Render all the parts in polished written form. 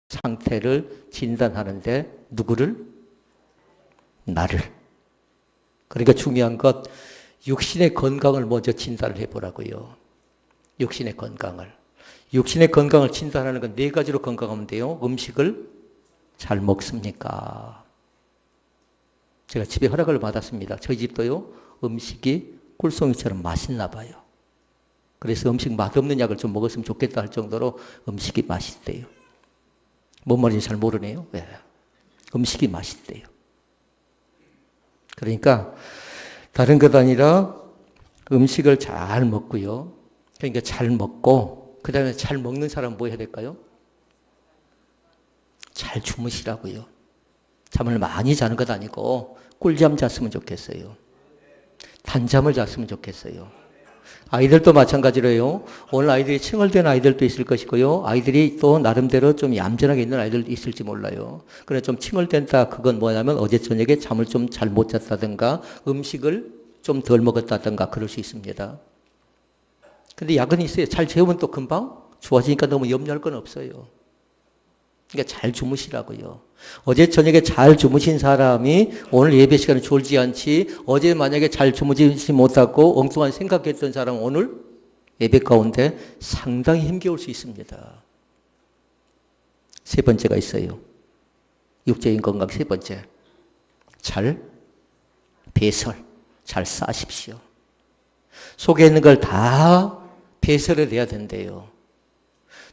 상태를 진단하는데 누구를? 나를. 그러니까 중요한 것, 육신의 건강을 먼저 진단을 해보라고요. 육신의 건강을. 육신의 건강을 진단하는 건 네 가지로 건강하면 돼요. 음식을 잘 먹습니까? 제가 집에 허락을 받았습니다. 저희 집도요, 음식이 꿀송이처럼 맛있나 봐요. 그래서 음식 맛없는 약을 좀 먹었으면 좋겠다 할 정도로 음식이 맛있대요. 뭔 말인지 잘 모르네요. 네. 음식이 맛있대요. 그러니까 다른 것 아니라 음식을 잘 먹고요. 그러니까 잘 먹고 그 다음에 잘 먹는 사람은 뭐 해야 될까요? 잘 주무시라고요. 잠을 많이 자는 것 아니고 꿀잠 잤으면 좋겠어요. 단잠을 잤으면 좋겠어요. 아이들도 마찬가지로요. 오늘 아이들이 칭얼댄 아이들도 있을 것이고요. 아이들이 또 나름대로 좀 얌전하게 있는 아이들도 있을지 몰라요. 그래 좀 칭얼댄다 그건 뭐냐면 어제 저녁에 잠을 좀 잘 못 잤다든가 음식을 좀 덜 먹었다든가 그럴 수 있습니다. 근데 야근이 있어요. 잘 재우면 또 금방 좋아지니까 너무 염려할 건 없어요. 그러니까 잘 주무시라고요. 어제 저녁에 잘 주무신 사람이 오늘 예배 시간에 졸지 않지, 어제 만약에 잘 주무시지 못하고 엉뚱한 생각했던 사람은 오늘 예배 가운데 상당히 힘겨울 수 있습니다. 세 번째가 있어요. 육적인 건강 세 번째. 잘 배설, 잘 싸십시오. 속에 있는 걸 다 배설을 해야 된대요.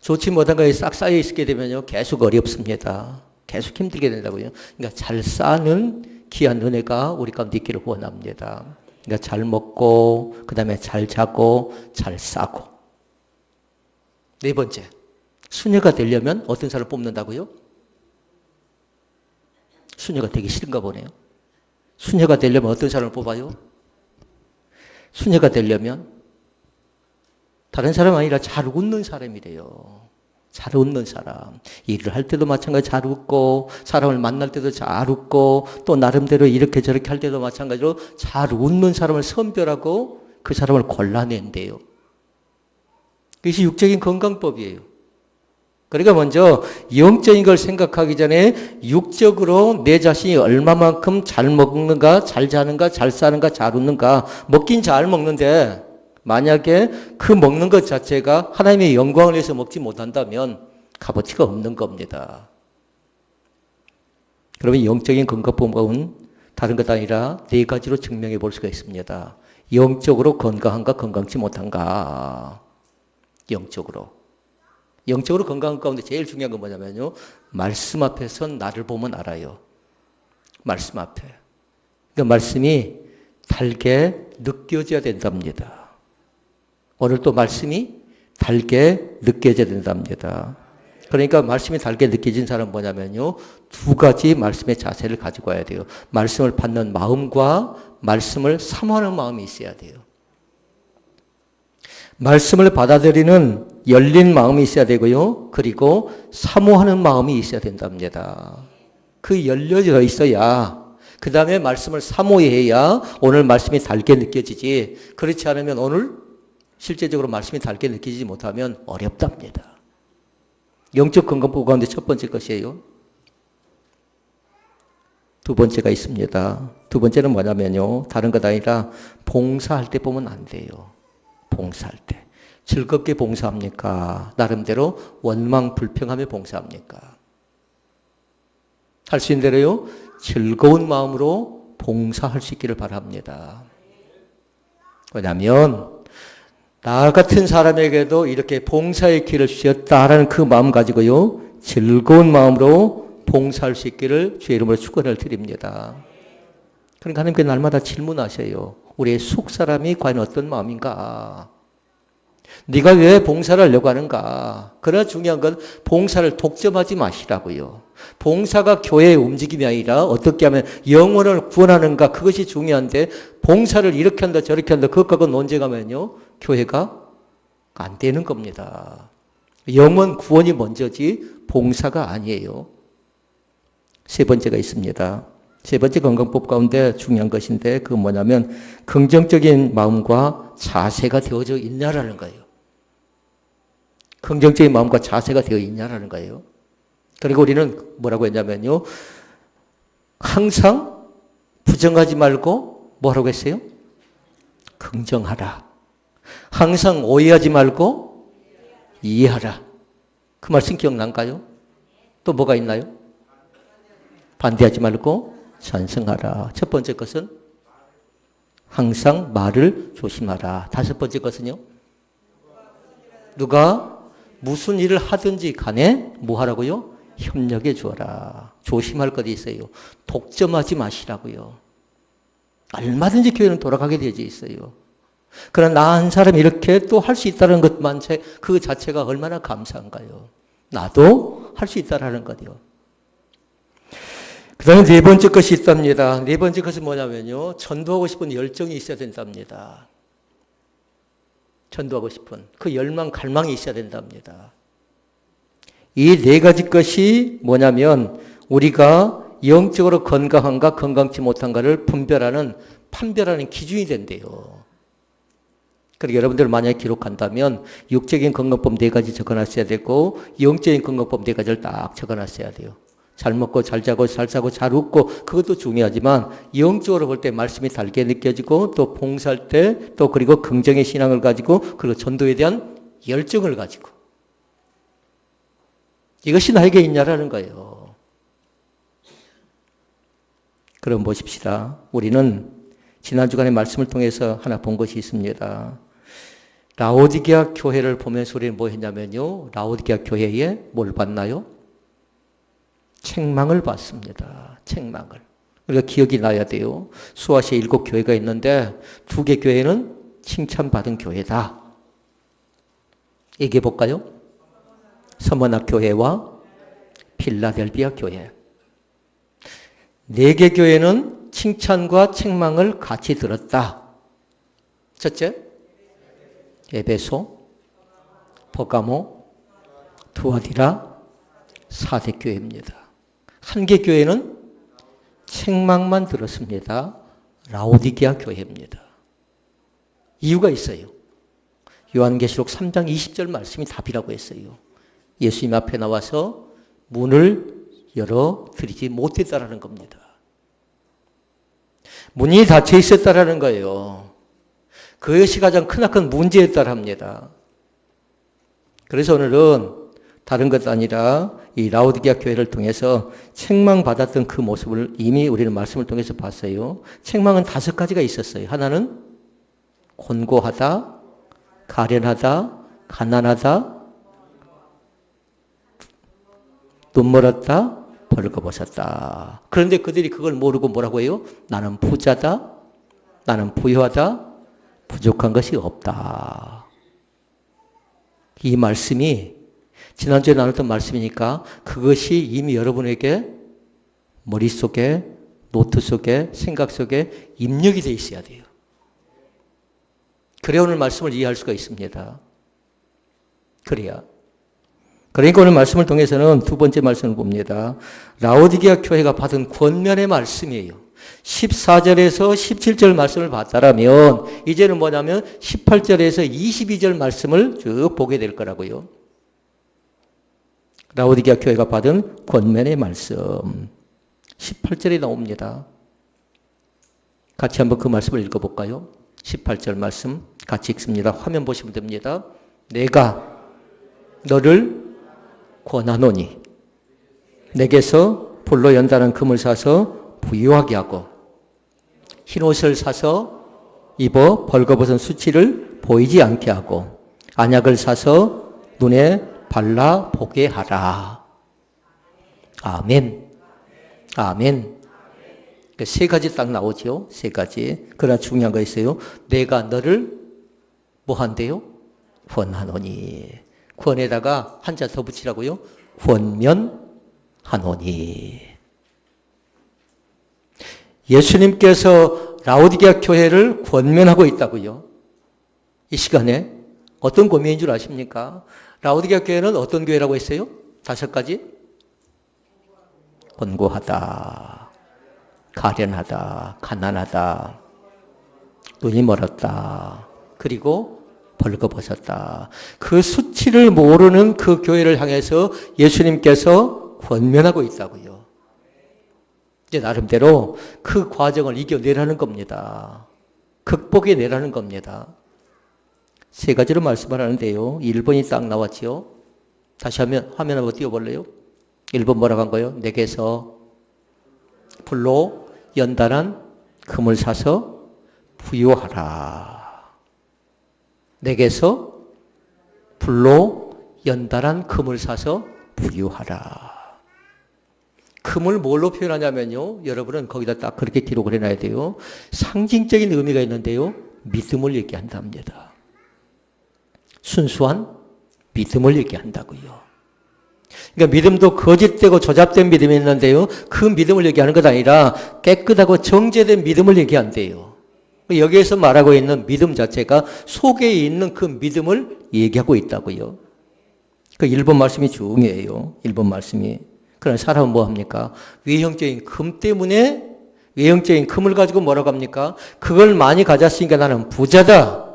좋지 못한 거에 싹 쌓여 있게 되면요, 계속 어렵습니다. 계속 힘들게 된다고요. 그러니까 잘 싸는 귀한 은혜가 우리 가운데 있기를 원합니다. 그러니까 잘 먹고, 그 다음에 잘 자고, 잘 싸고. 네 번째, 수녀가 되려면 어떤 사람을 뽑는다고요? 수녀가 되기 싫은가 보네요. 수녀가 되려면 어떤 사람을 뽑아요? 수녀가 되려면 다른 사람 아니라 잘 웃는 사람이래요. 잘 웃는 사람. 일을 할 때도 마찬가지로 잘 웃고, 사람을 만날 때도 잘 웃고, 또 나름대로 이렇게 저렇게 할 때도 마찬가지로 잘 웃는 사람을 선별하고 그 사람을 골라낸대요. 그것이 육적인 건강법이에요. 그러니까 먼저 영적인 걸 생각하기 전에 육적으로 내 자신이 얼마만큼 잘 먹는가, 잘 자는가, 잘 사는가, 잘 웃는가. 먹긴 잘 먹는데 만약에 그 먹는 것 자체가 하나님의 영광을 위해서 먹지 못한다면 값어치가 없는 겁니다. 그러면 영적인 건강법은 다른 것 아니라 네 가지로 증명해 볼 수가 있습니다. 영적으로 건강한가 건강치 못한가. 영적으로 건강한 가운데 제일 중요한 건 뭐냐면요. 말씀 앞에 선 나를 보면 알아요. 말씀 앞에. 그러니까 말씀이 달게 느껴져야 된답니다. 오늘 또 말씀이 달게 느껴져야 된답니다. 그러니까 말씀이 달게 느껴진 사람은 뭐냐면요. 두 가지 말씀의 자세를 가지고 와야 돼요. 말씀을 받는 마음과 말씀을 사모하는 마음이 있어야 돼요. 말씀을 받아들이는 열린 마음이 있어야 되고요. 그리고 사모하는 마음이 있어야 된답니다. 그 열려져 있어야 그 다음에 말씀을 사모해야 오늘 말씀이 달게 느껴지지. 그렇지 않으면 오늘 실제적으로 말씀이 달게 느끼지 못하면 어렵답니다. 영적 건강법 가운데 첫 번째 것이에요. 두 번째가 있습니다. 두 번째는 뭐냐면요. 다른 것 아니라 봉사할 때 보면 안 돼요. 봉사할 때. 즐겁게 봉사합니까? 나름대로 원망 불평하며 봉사합니까? 할 수 있는 대로요. 즐거운 마음으로 봉사할 수 있기를 바랍니다. 왜냐하면 나 같은 사람에게도 이렇게 봉사의 길을 주셨다라는 그 마음 가지고요. 즐거운 마음으로 봉사할 수 있기를 주의 이름으로 축원을 드립니다. 그러니까 하나님께 날마다 질문하셔요. 우리의 속사람이 과연 어떤 마음인가? 네가 왜 봉사를 하려고 하는가? 그러나 중요한 건 봉사를 독점하지 마시라고요. 봉사가 교회의 움직임이 아니라 어떻게 하면 영혼을 구원하는가 그것이 중요한데 봉사를 이렇게 한다 저렇게 한다 그것 갖고 논쟁하면요. 교회가 안 되는 겁니다. 영혼 구원이 먼저지 봉사가 아니에요. 세 번째가 있습니다. 세 번째 건강법 가운데 중요한 것인데 그건 뭐냐면 긍정적인 마음과 자세가 되어져 있냐라는 거예요. 긍정적인 마음과 자세가 되어 있냐라는 거예요. 그리고 우리는 뭐라고 했냐면요. 항상 부정하지 말고 뭐라고 했어요? 긍정하라. 항상 오해하지 말고 이해하라. 그 말씀 기억난가요? 또 뭐가 있나요? 반대하지 말고 찬성하라. 첫 번째 것은 항상 말을 조심하라. 다섯 번째 것은요? 누가 무슨 일을 하든지 간에 뭐 하라고요? 협력해 주어라. 조심할 것이 있어요. 독점하지 마시라고요. 얼마든지 교회는 돌아가게 되어 있어요. 그러나 나 한 사람이 이렇게 또 할 수 있다는 것만 그 자체가 얼마나 감사한가요? 나도 할 수 있다는 거요. 그 다음에 네 번째 것이 있답니다. 네 번째 것은 뭐냐면요. 전도하고 싶은 열정이 있어야 된답니다. 전도하고 싶은 그 열망, 갈망이 있어야 된답니다. 이 네 가지 것이 뭐냐면 우리가 영적으로 건강한가 건강치 못한가를 판별하는 기준이 된대요. 그러니까 여러분들 만약에 기록한다면 육적인 건강법 네 가지 적어놨어야 되고 영적인 건강법 네 가지를 딱 적어놨어야 돼요. 잘 먹고 잘 자고 잘 사고 잘 웃고 그것도 중요하지만 영적으로 볼 때 말씀이 달게 느껴지고 또 봉사할 때 또 그리고 긍정의 신앙을 가지고 그리고 전도에 대한 열정을 가지고 이것이 나에게 있냐라는 거예요. 그럼 보십시다. 우리는 지난 주간의 말씀을 통해서 하나 본 것이 있습니다. 라오디게아 교회를 보면서 우리는 뭐 했냐면요. 라오디게아 교회에 뭘 봤나요? 책망을 받습니다. 책망을. 우리가 기억이 나야 돼요. 수아시에 7교회가 있는데 2개 교회는 칭찬받은 교회다. 얘기해 볼까요? 서머나 교회와 필라델비아 교회. 4개 교회는 칭찬과 책망을 같이 들었다. 첫째, 에베소, 버가모, 두아디라, 사대 교회입니다. 한 개 교회는 책망만 들었습니다. 라오디게아 교회입니다. 이유가 있어요. 요한계시록 3장 20절 말씀이 답이라고 했어요. 예수님 앞에 나와서 문을 열어드리지 못했다라는 겁니다. 문이 닫혀 있었다라는 거예요. 그것이 가장 크나큰 문제였다라 합니다. 그래서 오늘은 다른 것 아니라 이 라오디게아 교회를 통해서 책망받았던 그 모습을 이미 우리는 말씀을 통해서 봤어요. 책망은 5가지가 있었어요. 하나는 곤고하다, 가련하다, 가난하다, 눈멀었다, 벌거벗었다. 그런데 그들이 그걸 모르고 뭐라고 해요? 나는 부자다, 나는 부유하다, 부족한 것이 없다. 이 말씀이 지난주에 나눴던 말씀이니까 그것이 이미 여러분에게 머릿속에, 노트 속에, 생각 속에 입력이 되어 있어야 돼요. 그래야 오늘 말씀을 이해할 수가 있습니다. 그래야. 그러니까 오늘 말씀을 통해서는 두 번째 말씀을 봅니다. 라오디게아 교회가 받은 권면의 말씀이에요. 14절에서 17절 말씀을 봤다라면 이제는 뭐냐면 18절에서 22절 말씀을 쭉 보게 될 거라고요. 라오디게아 교회가 받은 권면의 말씀 18절에 나옵니다. 같이 한번 그 말씀을 읽어볼까요? 18절 말씀 같이 읽습니다. 화면 보시면 됩니다. 내가 너를 권하노니 내게서 불로 연단한 금을 사서 부유하게 하고 흰옷을 사서 입어 벌거벗은 수치를 보이지 않게 하고 안약을 사서 눈에 발라 보게 하라. 아멘. 아멘. 세 가지 딱 나오죠. 세 가지. 그러나 중요한 거 있어요. 내가 너를 뭐 한대요? 권하노니. 권에다가 한자 더 붙이라고요. 권면하노니. 예수님께서 라오디게아 교회를 권면하고 있다고요. 이 시간에 어떤 고민인 줄 아십니까? 라오디게아 교회는 어떤 교회라고 했어요? 5가지? 곤고하다, 가련하다, 가난하다, 눈이 멀었다, 그리고 벌거벗었다. 그 수치를 모르는 그 교회를 향해서 예수님께서 권면하고 있다고요. 이제 나름대로 그 과정을 이겨내라는 겁니다. 극복해내라는 겁니다. 세 가지로 말씀을 하는데요. 1번이 딱 나왔죠. 다시 화면 한번 띄워볼래요? 1번 뭐라고 한 거예요? 내게서 불로 연단한 금을 사서 부유하라. 내게서 불로 연단한 금을 사서 부유하라. 금을 뭘로 표현하냐면요. 여러분은 거기다 딱 그렇게 기록을 해놔야 돼요. 상징적인 의미가 있는데요. 믿음을 얘기한답니다. 순수한 믿음을 얘기한다고요. 그러니까 믿음도 거짓되고 조잡된 믿음이 있는데요. 그 믿음을 얘기하는 것 아니라 깨끗하고 정제된 믿음을 얘기한대요. 여기에서 말하고 있는 믿음 자체가 속에 있는 그 믿음을 얘기하고 있다고요. 그 1번 말씀이 중요해요. 1번 말씀이. 그러나 사람은 뭐 합니까? 외형적인 금 때문에 외형적인 금을 가지고 뭐라고 합니까? 그걸 많이 가졌으니까 나는 부자다.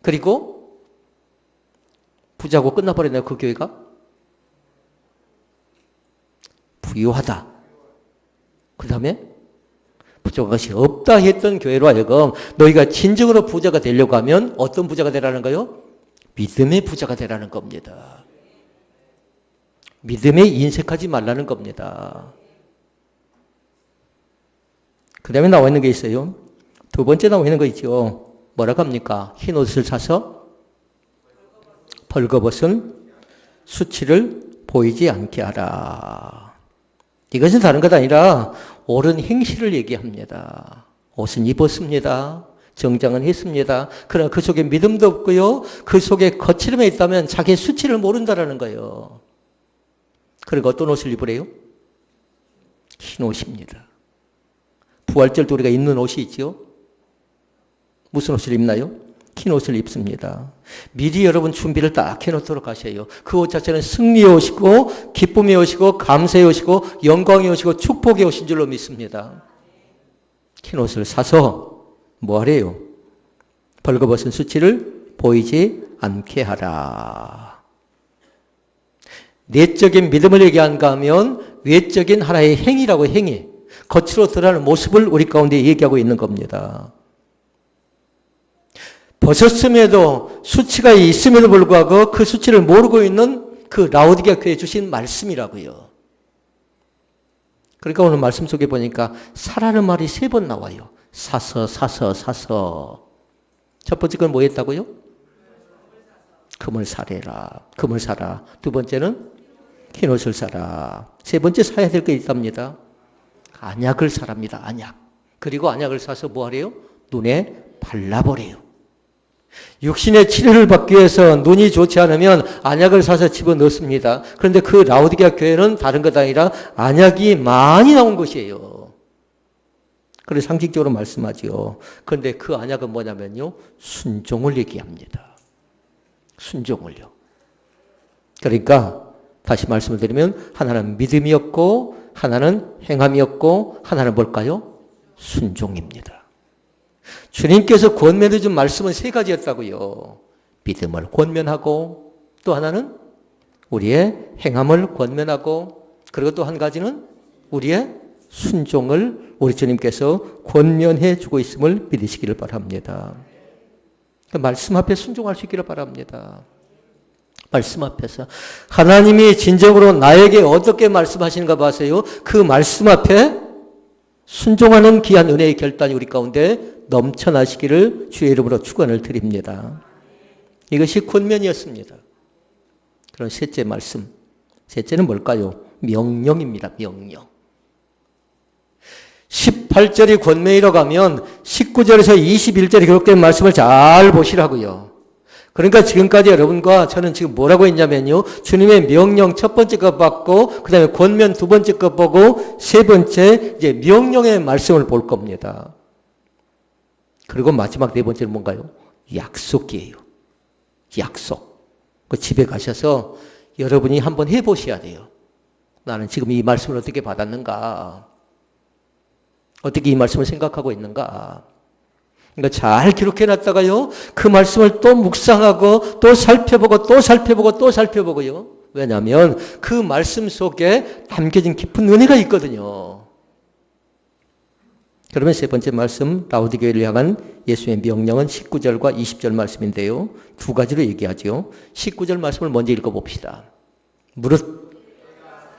그리고 부자고 끝나버렸나요? 그 교회가? 부유하다. 그 다음에 부족한 것이 없다 했던 교회로 하여금 너희가 진정으로 부자가 되려고 하면 어떤 부자가 되라는 거요? 믿음의 부자가 되라는 겁니다. 믿음에 인색하지 말라는 겁니다. 그 다음에 나와 있는 게 있어요. 두 번째 나와 있는 거 있죠. 뭐라고 합니까? 흰 옷을 사서 벌거벗은 수치를 보이지 않게 하라. 이것은 다른 것 아니라 옳은 행실을 얘기합니다. 옷은 입었습니다. 정장은 했습니다. 그러나 그 속에 믿음도 없고요. 그 속에 거칠음이 있다면 자기의 수치를 모른다라는 거예요. 그리고 어떤 옷을 입으래요? 흰 옷입니다. 부활절 때 우리가 입는 옷이 있죠? 무슨 옷을 입나요? 흰 옷을 입습니다. 미리 여러분 준비를 딱 해놓도록 하셔요. 그 옷 자체는 승리의 옷이고 기쁨의 옷이고 감사의 옷이고 영광의 옷이고 축복의 옷인 줄로 믿습니다. 흰 옷을 사서 뭐 하래요? 벌거벗은 수치를 보이지 않게 하라. 내적인 믿음을 얘기한가 하면 외적인 하나의 행위라고 행위. 겉으로 드러나는 모습을 우리 가운데 얘기하고 있는 겁니다. 벗었음에도 수치가 있음에도 불구하고 그 수치를 모르고 있는 그 라오디게아 교회에 주신 말씀이라고요. 그러니까 오늘 말씀 속에 보니까 사라는 말이 3번 나와요. 사서. 첫 번째 건 뭐 했다고요? 금을 사래라. 금을 사라. 두 번째는 흰 옷을 사라. 세 번째 사야 될 게 있답니다. 안약을 사랍니다. 안약. 그리고 안약을 사서 뭐 하래요? 눈에 발라버려요. 육신의 치료를 받기 위해서 눈이 좋지 않으면 안약을 사서 집어넣습니다. 그런데 그 라오디게아 교회는 다른 것 아니라 안약이 많이 나온 것이에요. 그래서 상식적으로 말씀하죠. 그런데 그 안약은 뭐냐면요. 순종을 얘기합니다. 순종을요. 그러니까 다시 말씀을 드리면 하나는 믿음이었고 하나는 행함이었고 하나는 뭘까요? 순종입니다. 주님께서 권면해 준 말씀은 3가지였다고요. 믿음을 권면하고 또 하나는 우리의 행함을 권면하고 그리고 또 한 가지는 우리의 순종을 우리 주님께서 권면해 주고 있음을 믿으시기를 바랍니다. 그 말씀 앞에 순종할 수 있기를 바랍니다. 말씀 앞에서 하나님이 진정으로 나에게 어떻게 말씀하시는가 봐세요. 그 말씀 앞에 순종하는 귀한 은혜의 결단이 우리 가운데 넘쳐나시기를 주의 이름으로 축원을 드립니다. 이것이 권면이었습니다. 그럼 셋째 말씀. 셋째는 뭘까요? 명령입니다. 명령. 18절이 권면이라고 하면 19절에서 21절에 기록된 말씀을 잘 보시라고요. 그러니까 지금까지 여러분과 저는 지금 뭐라고 했냐면요. 주님의 명령 첫 번째 것 받고 그 다음에 권면 두 번째 것 보고 세 번째 이제 명령의 말씀을 볼 겁니다. 그리고 마지막 네 번째는 뭔가요? 약속이에요. 약속. 그 집에 가셔서 여러분이 한번 해보셔야 돼요. 나는 지금 이 말씀을 어떻게 받았는가? 어떻게 이 말씀을 생각하고 있는가? 그러니까 잘 기록해놨다가요. 그 말씀을 또 묵상하고 또 살펴보고 또 살펴보고 또 살펴보고요. 왜냐하면 그 말씀 속에 담겨진 깊은 은혜가 있거든요. 그러면 세 번째 말씀, 라오디게를 향한 예수의 명령은 19절과 20절 말씀인데요. 두 가지로 얘기하죠. 19절 말씀을 먼저 읽어봅시다. 무릇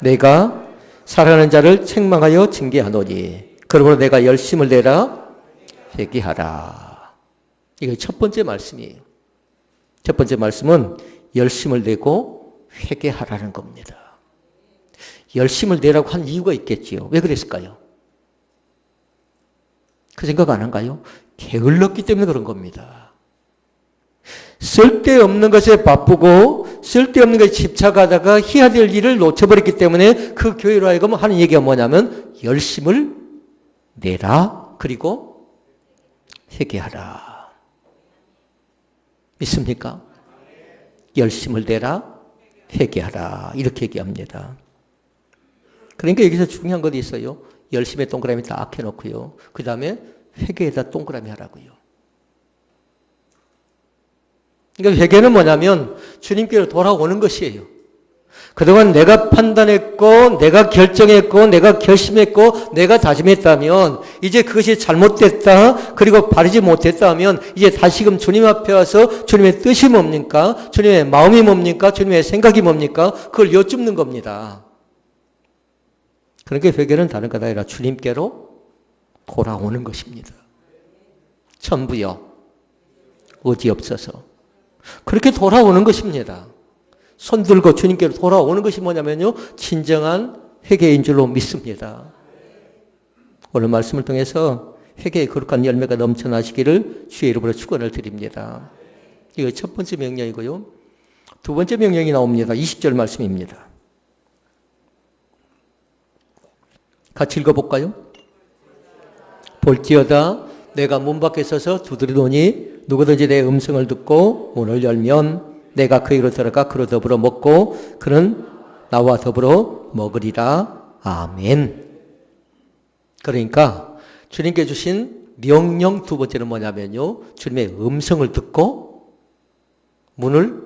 내가 사랑하는 자를 책망하여 징계하노니 그러므로 내가 열심을 내라 회개하라. 이게 첫 번째 말씀이에요. 첫 번째 말씀은 열심을 내고 회개하라는 겁니다. 열심을 내라고 한 이유가 있겠지요. 왜 그랬을까요? 그 생각 안 한가요? 게을렀기 때문에 그런 겁니다. 쓸데없는 것에 바쁘고 쓸데없는 것에 집착하다가 해야 될 일을 놓쳐버렸기 때문에 그 교회로 하여금 하는 얘기가 뭐냐면 열심을 내라 그리고 회개하라. 믿습니까? 열심을 내라 회개하라 이렇게 얘기합니다. 그러니까 여기서 중요한 것이 있어요. 열심에 동그라미 딱 해놓고요. 그 다음에 회개에다 동그라미 하라고요. 그러니까 회개는 뭐냐면 주님께로 돌아오는 것이에요. 그동안 내가 판단했고 내가 결정했고 내가 결심했고 내가 다짐했다면 이제 그것이 잘못됐다 그리고 바르지 못했다 하면 이제 다시금 주님 앞에 와서 주님의 뜻이 뭡니까? 주님의 마음이 뭡니까? 주님의 생각이 뭡니까? 그걸 여쭙는 겁니다. 그러니까 회개는 다른 것 아니라 주님께로 돌아오는 것입니다. 전부요. 의지 없어서. 그렇게 돌아오는 것입니다. 손 들고 주님께로 돌아오는 것이 뭐냐면요. 진정한 회개인 줄로 믿습니다. 오늘 말씀을 통해서 회개의 거룩한 열매가 넘쳐나시기를 주의 이름으로 축원을 드립니다. 이거 첫 번째 명령이고요. 두 번째 명령이 나옵니다. 20절 말씀입니다. 같이 읽어볼까요? 볼지어다 내가 문 밖에 서서 두드리노니 누구든지 내 음성을 듣고 문을 열면 내가 그에게로 들어가 그로 더불어 먹고 그는 나와 더불어 먹으리라. 아멘. 그러니까 주님께 주신 명령 두 번째는 뭐냐면요. 주님의 음성을 듣고 문을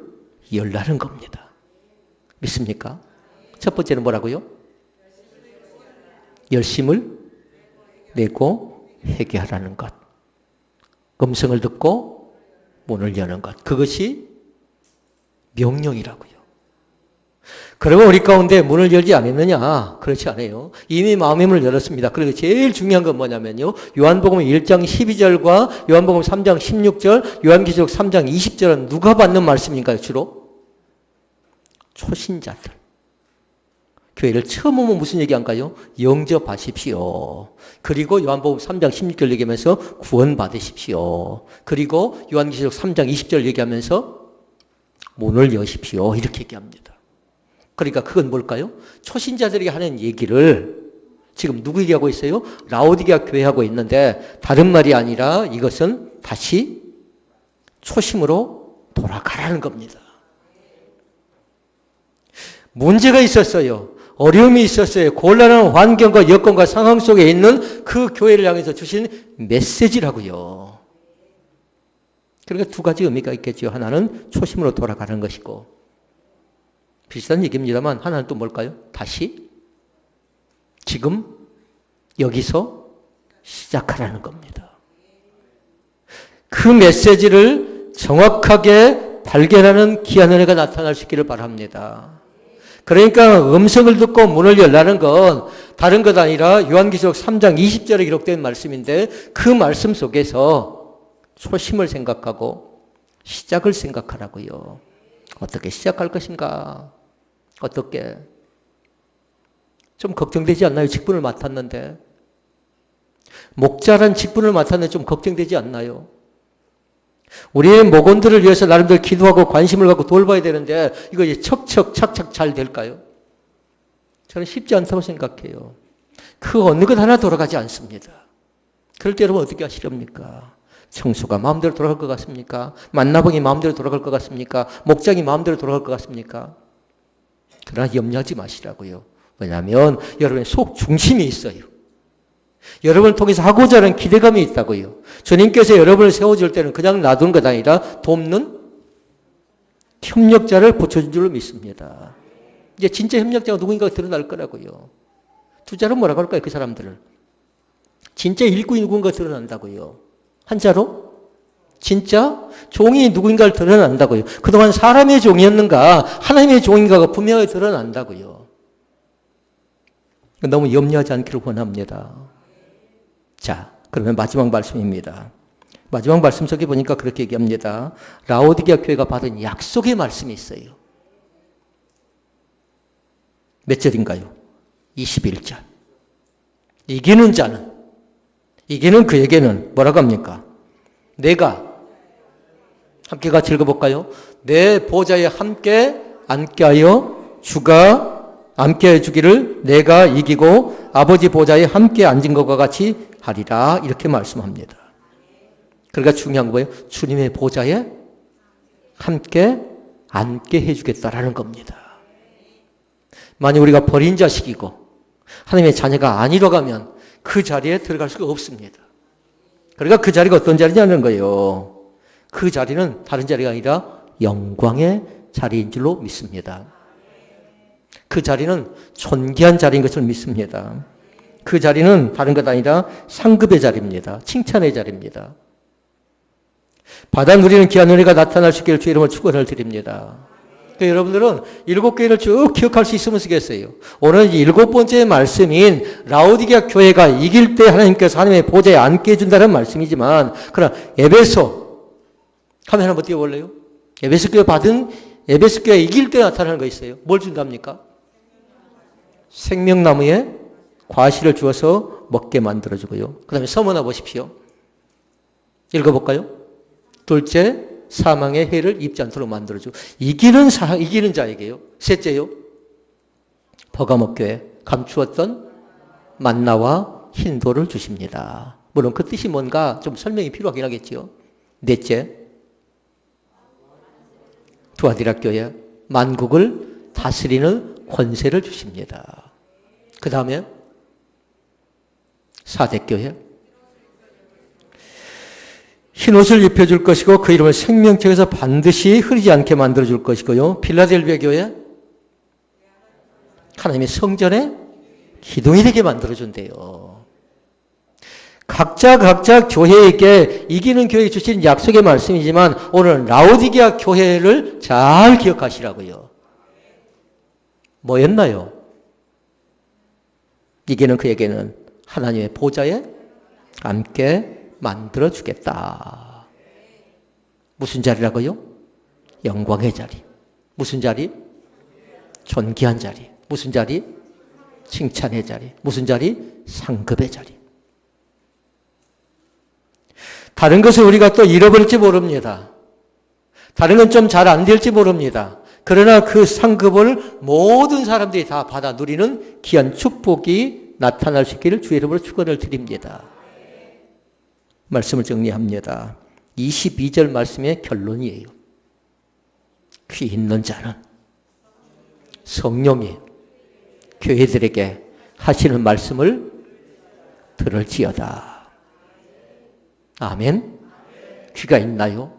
열라는 겁니다. 믿습니까? 첫 번째는 뭐라고요? 열심을 내고 회개하라는 것. 음성을 듣고 문을 여는 것. 그것이 명령이라고요. 그러면 우리 가운데 문을 열지 않았느냐? 그렇지 않아요. 이미 마음의 문을 열었습니다. 그리고 제일 중요한 건 뭐냐면요. 요한복음 1장 12절과 요한복음 3장 16절, 요한계시록 3장 20절은 누가 받는 말씀인가요? 주로? 초신자들. 교회를 처음 오면 무슨 얘기한가요? 영접하십시오. 그리고 요한복음 3장 16절 얘기하면서 구원받으십시오. 그리고 요한계시록 3장 20절 얘기하면서 문을 여십시오. 이렇게 얘기합니다. 그러니까 그건 뭘까요? 초신자들이 하는 얘기를 지금 누구 얘기하고 있어요? 라오디게아 교회하고 있는데 다른 말이 아니라 이것은 다시 초심으로 돌아가라는 겁니다. 문제가 있었어요. 어려움이 있었어요. 곤란한 환경과 여건과 상황 속에 있는 그 교회를 향해서 주신 메시지라고요. 그러니까 두 가지 의미가 있겠죠. 하나는 초심으로 돌아가는 것이고 비슷한 얘기입니다만 하나는 또 뭘까요? 다시 지금 여기서 시작하라는 겁니다. 그 메시지를 정확하게 발견하는 귀한 은혜가 나타날 수 있기를 바랍니다. 그러니까 음성을 듣고 문을 열라는 건 다른 것 아니라 요한계시록 3장 20절에 기록된 말씀인데 그 말씀 속에서 초심을 생각하고 시작을 생각하라고요. 어떻게 시작할 것인가? 어떻게? 좀 걱정되지 않나요? 직분을 맡았는데. 목자란 직분을 맡았는데 좀 걱정되지 않나요? 우리의 목원들을 위해서 나름대로 기도하고 관심을 갖고 돌봐야 되는데 이거 이제 척척 착착 잘 될까요? 저는 쉽지 않다고 생각해요. 그 어느 것 하나 돌아가지 않습니다. 그럴 때 여러분 어떻게 하시렵니까? 청소가 마음대로 돌아갈 것 같습니까? 만나봉이 마음대로 돌아갈 것 같습니까? 목장이 마음대로 돌아갈 것 같습니까? 그러나 염려하지 마시라고요. 왜냐하면 여러분의 속 중심이 있어요. 여러분을 통해서 하고자 하는 기대감이 있다고요. 주님께서 여러분을 세워줄 때는 그냥 놔두는 것 아니라 돕는 협력자를 붙여준 줄로 믿습니다. 이제 진짜 협력자가 누구인가가 드러날 거라고요. 두 자로 뭐라고 할까요? 그 사람들을. 진짜 일꾼이 누군가 드러난다고요. 한자로? 진짜 종이 누구인가를 드러난다고요. 그동안 사람의 종이었는가 하나님의 종인가가 분명히 드러난다고요. 너무 염려하지 않기를 원합니다. 자, 그러면 마지막 말씀입니다. 마지막 말씀 속에 보니까 그렇게 얘기합니다. 라오디게아 교회가 받은 약속의 말씀이 있어요. 몇 절인가요? 21절. 이기는 자는, 이기는 그에게는 뭐라고 합니까? 내가 함께 같이 읽어볼까요? 내 보좌에 함께 앉게 하여 주가 함께 해주기를 내가 이기고 아버지 보좌에 함께 앉은 것과 같이 하리라. 이렇게 말씀합니다. 그러니까 중요한 거 뭐예요? 주님의 보좌에 함께 앉게 해주겠다라는 겁니다. 만약 우리가 버린 자식이고 하나님의 자녀가 아니러 가면 그 자리에 들어갈 수가 없습니다. 그러니까 그 자리가 어떤 자리냐는 거예요. 그 자리는 다른 자리가 아니라 영광의 자리인 줄로 믿습니다. 그 자리는 존귀한 자리인 것을 믿습니다. 그 자리는 다른 것 아니라 상급의 자리입니다. 칭찬의 자리입니다. 받아 누리는 귀한 은혜가 나타날 수 있기를 주 이름으로 축원을 드립니다. 그러니까 여러분들은 7개를 쭉 기억할 수 있으면 쓰겠어요. 오늘 7번째 말씀인 라오디게아 교회가 이길 때 하나님께서 하나님의 보좌에 앉게 해준다는 말씀이지만, 그러나 에베소, 화면 한번 띄워볼래요? 에베소 교회 받은, 에베소 교회 이길 때 나타나는 거 있어요. 뭘 준답니까? 생명나무에 과실을 주어서 먹게 만들어주고요. 그 다음에 서문화 보십시오. 읽어볼까요? 둘째, 사망의 해를 입지 않도록 만들어주고. 이기는 자에게요. 셋째요, 버가모 교회 감추었던 만나와 흰돌을 주십니다. 물론 그 뜻이 뭔가 좀 설명이 필요하긴 하겠지요. 넷째, 두아디라 교회 만국을 다스리는 권세를 주십니다. 그 다음에 사대교회 흰옷을 입혀줄 것이고 그 이름을 생명책에서 반드시 흐리지 않게 만들어줄 것이고요. 필라델비아 교회 하나님의 성전에 기둥이 되게 만들어준대요. 각자 교회에게 이기는 교회에 주신 약속의 말씀이지만 오늘 라오디게아 교회를 잘 기억하시라고요. 뭐였나요? 이기는 그에게는 하나님의 보좌에 함께 만들어주겠다. 무슨 자리라고요? 영광의 자리. 무슨 자리? 존귀한 자리. 무슨 자리? 칭찬의 자리. 무슨 자리? 상급의 자리. 다른 것을 우리가 또 잃어버릴지 모릅니다. 다른 건 좀 잘 안 될지 모릅니다. 그러나 그 상급을 모든 사람들이 다 받아 누리는 귀한 축복이 나타날 수 있기를 주의 이름으로 축원을 드립니다. 말씀을 정리합니다. 22절 말씀의 결론이에요. 귀 있는 자는 성령이 교회들에게 하시는 말씀을 들을지어다. 아멘. 귀가 있나요?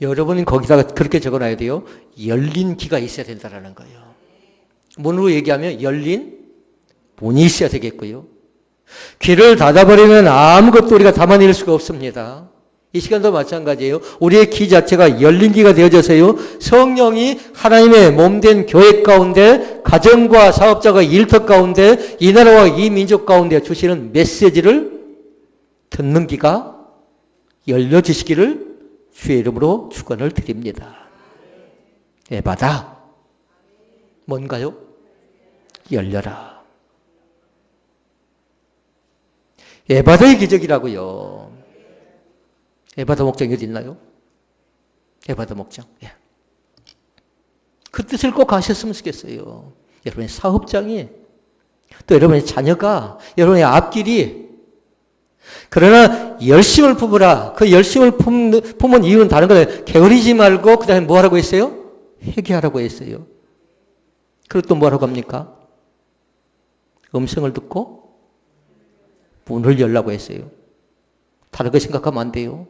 여러분은 거기다가 그렇게 적어놔야 돼요. 열린 귀가 있어야 된다는 거예요. 문으로 얘기하면 열린 문이 있어야 되겠고요. 귀를 닫아버리면 아무것도 우리가 담아낼 수가 없습니다. 이 시간도 마찬가지예요. 우리의 귀 자체가 열린 귀가 되어져서요. 성령이 하나님의 몸된 교회 가운데 가정과 사업자가 일터 가운데 이 나라와 이 민족 가운데 주시는 메시지를 듣는 귀가 열려지시기를 주의 이름으로 축원을 드립니다. 에바다. 뭔가요? 열려라. 에바다의 기적이라고요. 에바다 목장이 어디 있나요? 에바다 목장. 예. 그 뜻을 꼭 아셨으면 좋겠어요. 여러분의 사업장이, 또 여러분의 자녀가, 여러분의 앞길이, 그러나 열심을 품으라. 그 열심을 품은 이유는 다른 거예요. 게으르지 말고 그 다음에 뭐 하라고 했어요? 회개하라고 했어요. 그리고 또 뭐 하라고 합니까? 음성을 듣고 문을 열라고 했어요. 다르게 생각하면 안 돼요.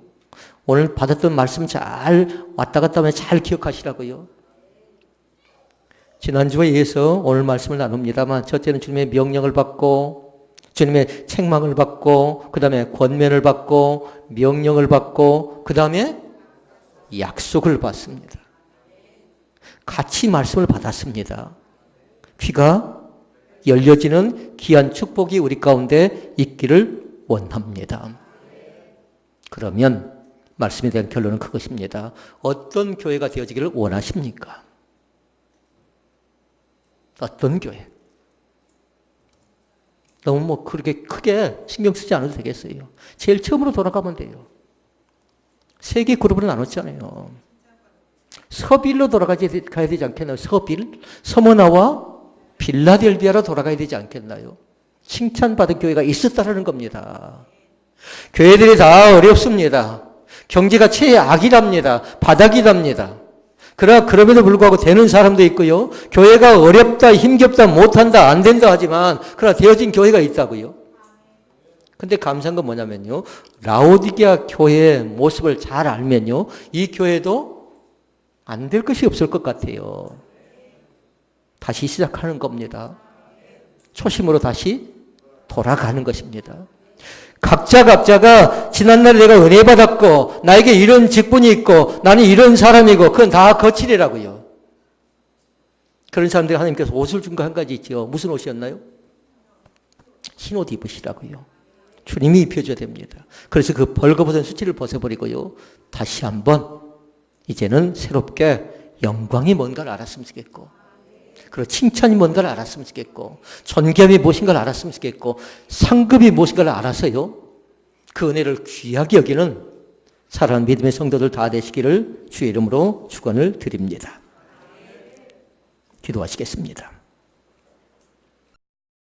오늘 받았던 말씀 잘 왔다 갔다 하면 잘 기억하시라고요. 지난주에 이어서 오늘 말씀을 나눕니다만 첫째는 주님의 명령을 받고 주님의 책망을 받고 그 다음에 권면을 받고 명령을 받고 그 다음에 약속을 받습니다. 같이 말씀을 받았습니다. 귀가 열려지는 귀한 축복이 우리 가운데 있기를 원합니다. 그러면 말씀에 대한 결론은 그것입니다. 어떤 교회가 되어지기를 원하십니까? 어떤 교회? 너무 그렇게 크게 신경 쓰지 않아도 되겠어요. 제일 처음으로 돌아가면 돼요. 세 개 그룹으로 나눴잖아요. 서빌로 가야 되지 않겠나요? 서빌? 서머나와 빌라델비아로 돌아가야 되지 않겠나요? 칭찬받은 교회가 있었다는 겁니다. 교회들이 다 어렵습니다. 경제가 최악이랍니다. 바닥이랍니다. 그럼에도 불구하고 되는 사람도 있고요. 교회가 어렵다, 힘겹다, 못한다, 안 된다 하지만 그러나 되어진 교회가 있다고요. 근데 감사한 건 뭐냐면요. 라오디게아 교회의 모습을 잘 알면요. 이 교회도 안 될 것이 없을 것 같아요. 다시 시작하는 겁니다. 초심으로 다시 돌아가는 것입니다. 각자가 지난날에 내가 은혜 받았고 나에게 이런 직분이 있고 나는 이런 사람이고 그건 다 거칠이라고요. 그런 사람들이 하나님께서 옷을 준 거 한 가지 있죠. 무슨 옷이었나요? 흰 옷 입으시라고요. 주님이 입혀줘야 됩니다. 그래서 그 벌거벗은 수치를 벗어버리고요. 다시 한번 이제는 새롭게 영광이 뭔가를 알았으면 좋겠고 그리고 칭찬이 뭔가를 알았으면 좋겠고 존귀함이 무엇인가를 알았으면 좋겠고 상급이 무엇인가를 알아서요. 그 은혜를 귀하게 여기는 사랑하는 믿음의 성도들 다 되시기를 주의 이름으로 축원을 드립니다. 기도하시겠습니다.